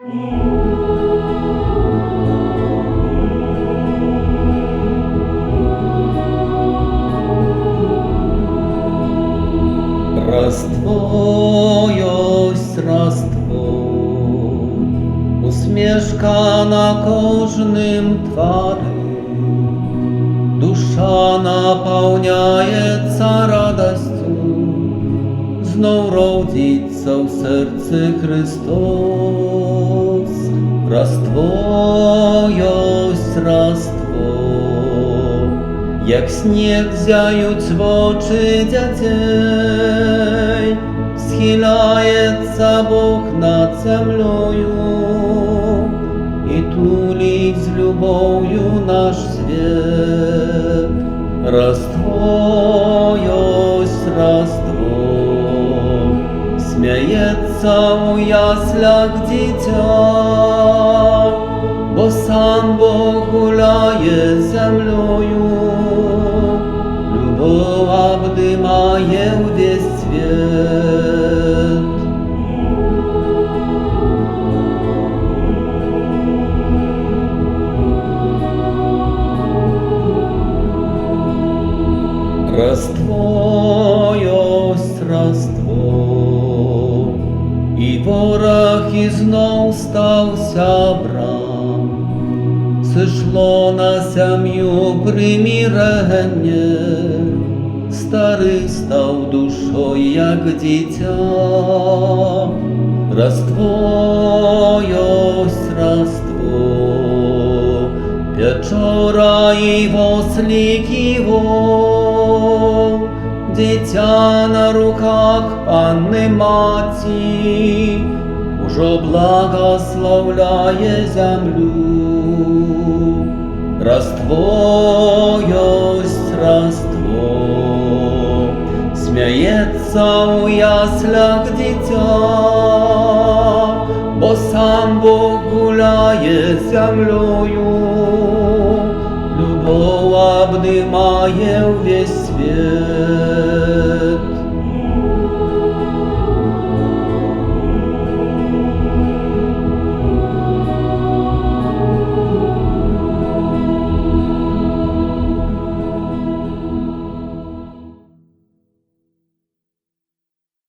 Rozdwo jest rozdwo, uśmieszka na każdym twarzy, dusza napełniajeca radością, znów rodzica w sercu Chrystus. Rozdwo jest rozdwo, jak śnieg zająć w oczy dzieciej, schylajeca Bóg nad землею i tuli z любов'ю nasz świat. Rozdwo jest rozdwo, śmiejeca u jaslach dziecię, bo sam Bóg gulaje землею, любов обдымає весь світ. Роздво есть роздво, і ворог і знов стався брам. Сишло на сім'ю примирення, старий став душою, як дитя. Роздво есть роздво, Wieczora i woslик его, дитя на руках Панни Маті, уже благословляє землю. Роздво есть роздво, сміється у яслях дитя, бо сам Бог гуляє землею, любов обдимає весь світ.